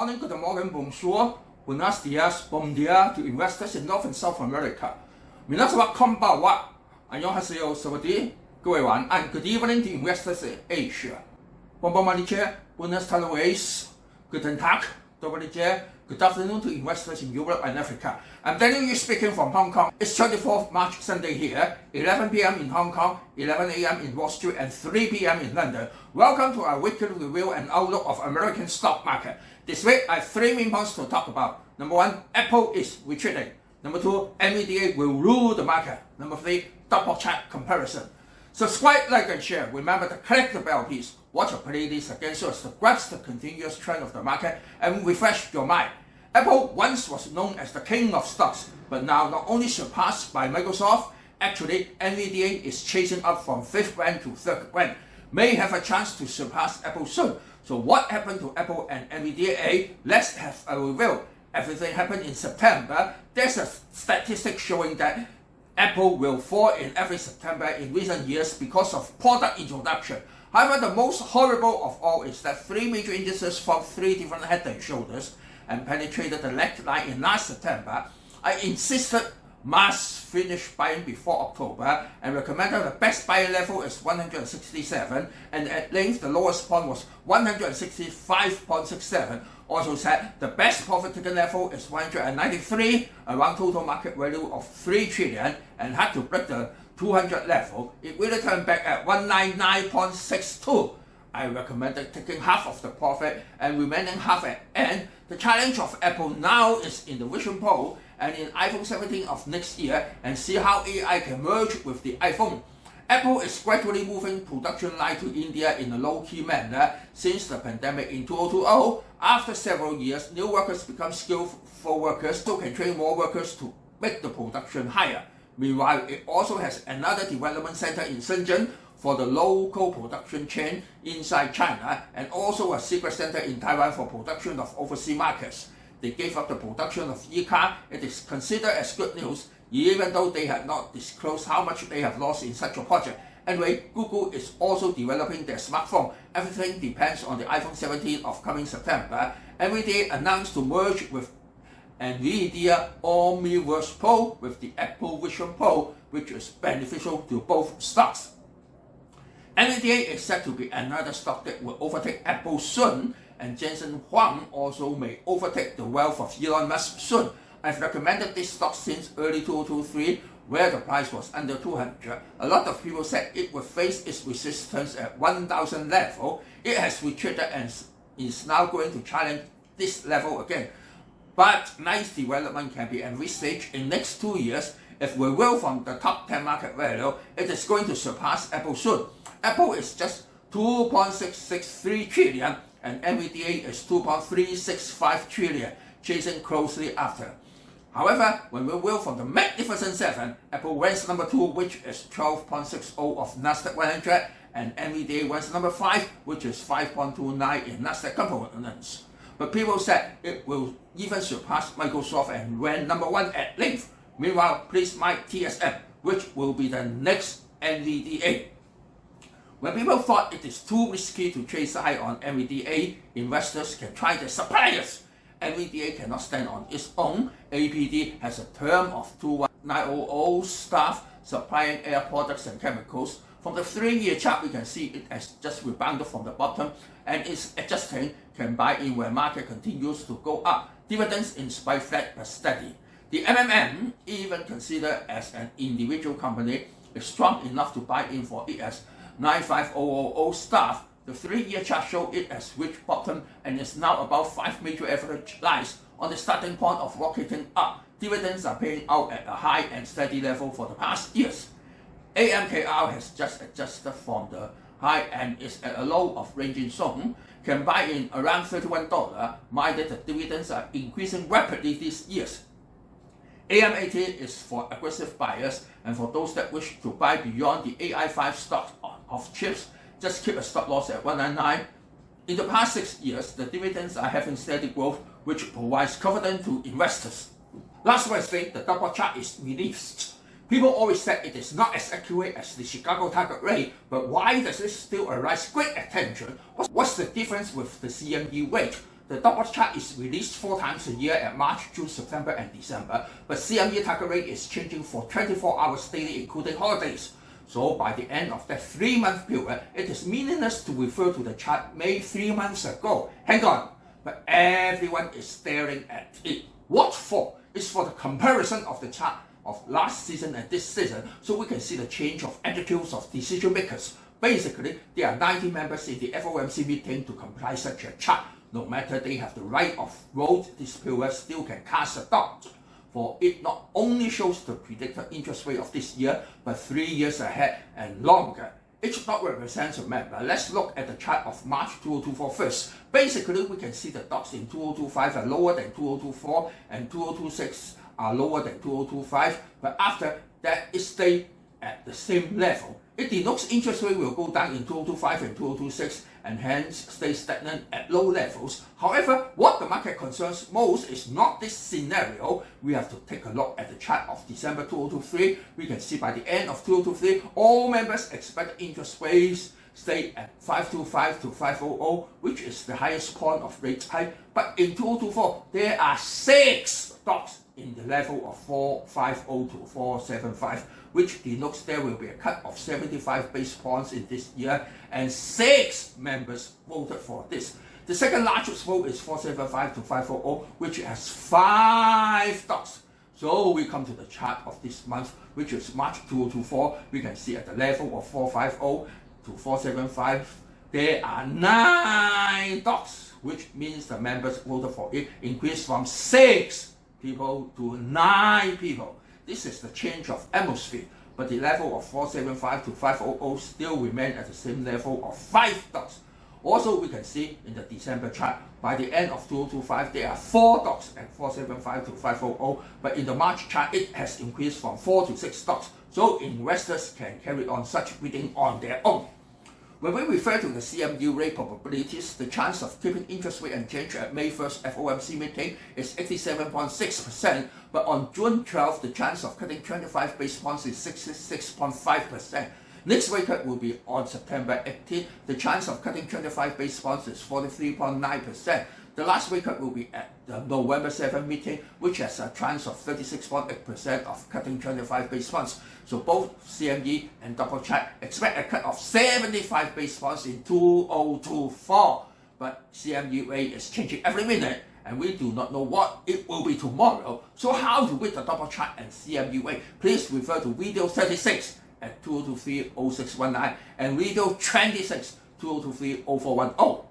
morning, good morning, bonjour, buenos dias, bom dia to investors in North and South America. 皆様こんばんは。안녕하세요, 사와디. 各位晚安. Good evening to investors in Asia. Bonjour, buenas tardes, guten Tag, добрый день. Good afternoon to investors in Europe and Africa. I'm Daniel Yu speaking from Hong Kong. It's 24th March, Sunday here, 11 p.m. in Hong Kong, 11 a.m. in Wall Street, and 3 p.m. in London. Welcome to our weekly review and outlook of American stock market. This week, I have three main points to talk about. Number one, Apple is retreating. Number two, NVDA will rule the market. Number three, double chart comparison. Subscribe, like, and share. Remember to click the bell, please. Watch a playlist again so as to grasp the continuous trend of the market and refresh your mind. Apple once was known as the king of stocks, but now not only surpassed by Microsoft, actually NVDA is chasing up from 5th rank to 3rd rank. May have a chance to surpass Apple soon. So what happened to Apple and NVDA? Let's have a review. Everything happened in September. There's a statistic showing that Apple will fall in every September in recent years because of product introduction. However, the most horrible of all is that three major indices formed three different head and shoulders and penetrated the neckline in last September. I insisted mass finish buying before October and recommended the best buying level is 167, and at length the lowest point was 165.67. Also said the best profit taken level is 193, around total market value of 3 trillion, and had to break the 200 level. It really turned back at 199.62. I recommended taking half of the profit and remaining half at end. The challenge of Apple now is in the vision Pro and in iPhone 17 of next year, and see how AI can merge with the iPhone. Apple is gradually moving production line to India in a low-key manner since the pandemic in 2020. After several years, new workers become skillful workers who can train more workers to make the production higher. Meanwhile, it also has another development center in Sanction for the local production chain inside China, and also a secret center in Taiwan for production of overseas markets. They gave up the production of e-car. It is considered as good news, even though they have not disclosed how much they have lost in such a project. Anyway, Google is also developing their smartphone. Everything depends on the iPhone 17 of coming September. NVDA announced to merge with NVIDIA Omniverse Pro with the Apple Vision Pro, which is beneficial to both stocks. NVDA is said to be another stock that will overtake Apple soon, and Jensun Huang also may overtake the wealth of Elon Musk soon. I've recommended this stock since early 2023, where the price was under 200. A lot of people said it would face its resistance at 1000 level. It has retreated and is now going to challenge this level again. But nice development can be envisaged in next 2 years. If we will from the top 10 market value, it is going to surpass Apple soon. Apple is just 2.663 trillion and NVDA is 2.365 trillion, chasing closely after. However, when we will from the Magnificent 7, Apple ranks number 2, which is 12.60 of Nasdaq 100, and NVDA ranks number 5, which is 5.29 in Nasdaq components. But people said it will even surpass Microsoft and rank number 1 at length. Meanwhile, please mark TSM, which will be the next NVDA. When people thought it is too risky to chase high on NVDA, investors can try their suppliers. NVDA cannot stand on its own. APPL has a term of 21900 staff supplying air products and chemicals. From the 3-year chart, we can see it has just rebounded from the bottom and is adjusting, can buy in when market continues to go up. Dividends in spite flat but steady. The MMM, even considered as an individual company, is strong enough to buy in for it as 95000 staff. The 3-year chart showed it has reached bottom and is now above 5 major average lines on the starting point of rocketing up. Dividends are paying out at a high and steady level for the past years. AMKR has just adjusted from the high and is at a low of ranging zone. Can buy in around $31, minded the dividends are increasing rapidly these years. AMAT is for aggressive buyers and for those that wish to buy beyond the AI5 stocks of chips. Just keep a stop loss at 199. In the past 6 years, the dividends are having steady growth, which provides confidence to investors. Last Wednesday, the double chart is released. People always said it is not as accurate as the Chicago Target Rate, but why does it still arise great attention? What's the difference with the CME rate? The topmost chart is released 4 times a year at March, June, September, and December, but CME target rate is changing for 24 hours daily, including holidays. So by the end of that 3-month period, it is meaningless to refer to the chart made 3 months ago. Hang on, but everyone is staring at it. What for? It's for the comparison of the chart of last season and this season, so we can see the change of attitudes of decision makers. Basically, there are 90 members in the FOMC meeting to comply such a chart. No matter they have the right of vote, this period still can cast a dot. For it not only shows the predicted interest rate of this year, but 3 years ahead and longer. Each dot represents a member. Let's look at the chart of March 2024 first. Basically, we can see the dots in 2025 are lower than 2024 and 2026 are lower than 2025, but after that it stayed at the same level. It denotes interest rate will go down in 2025 and 2026 and hence stay stagnant at low levels. However, what the market concerns most is not this scenario. We have to take a look at the chart of December 2023. We can see by the end of 2023, all members expect interest rates stay at 525 to 500, which is the highest point of rate hike. But in 2024, there are 6 dots in the level of 450 to 475, which denotes there will be a cut of 75 base points in this year, and 6 members voted for this. The second largest vote is 475 to 500, which has 5 dots. So we come to the chart of this month, which is March 2024. We can see at the level of 450 to 475, there are 9 dots, which means the members voted for it increased from 6 people to 9 people. This is the change of atmosphere, but the level of 475 to 500 still remain at the same level of 5 dots. Also, we can see in the December chart, by the end of 2025, there are 4 dots at 475 to 500, but in the March chart, it has increased from 4 to 6 dots, so investors can carry on such reading on their own. When we refer to the CME rate probabilities, the chance of keeping interest rate unchanged at May 1st FOMC meeting is 87.6%, but on June 12th, the chance of cutting 25 base points is 66.5%. Next rate cut will be on September 18th. The chance of cutting 25 base points is 43.9%. The last rate cut will be at the November 7th meeting, which has a chance of 36.8% of cutting 25 base points. So both CME and double chart expect a cut of 75 base points in 2024. But CME rate is changing every minute, and we do not know what it will be tomorrow. So how to read the double chart and CME rate? Please refer to video 36 at 2023-0619 and video 26 2023-0410.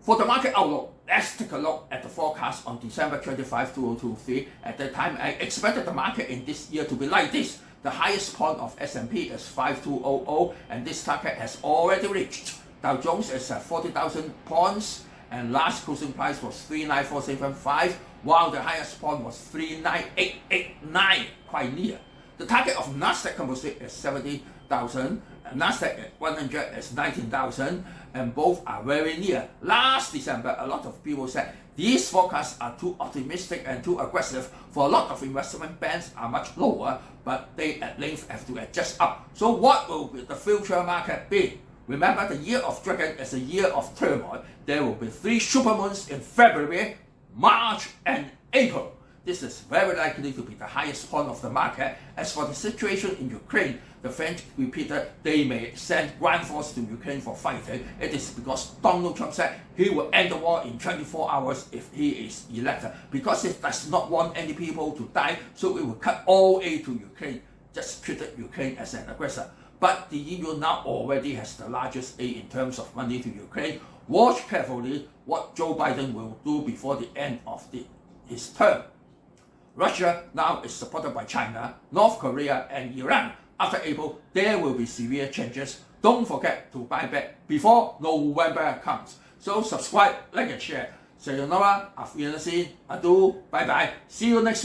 For the market outlook, let's take a look at the forecast on December 25, 2023. At that time, I expected the market in this year to be like this. The highest point of S&P is 5200, and this target has already reached. Dow Jones is at 40,000 points, and last closing price was 39475, while the highest point was 39889, quite near. The target of Nasdaq Composite is 70,000, and Nasdaq at 100 is 19,000, and both are very near. Last December, a lot of people said these forecasts are too optimistic and too aggressive, for a lot of investment bands are much lower, but they at length have to adjust up. So what will the future market be? Remember, the year of dragon is a year of turmoil. There will be 3 supermoons in February, March, and April. This is very likely to be the highest point of the market. As for the situation in Ukraine, the French repeated they may send ground force to Ukraine for fighting. It is because Donald Trump said he will end the war in 24 hours if he is elected, because he does not want any people to die, so it will cut all aid to Ukraine, just treated Ukraine as an aggressor. But the EU now already has the largest aid in terms of money to Ukraine. Watch carefully what Joe Biden will do before the end of his term. Russia now is supported by China, North Korea, and Iran. After April, there will be severe changes. Don't forget to buy back before November comes. So subscribe, like, and share. Sayonara, auf Wiedersehen, adieu, bye bye. See you next week.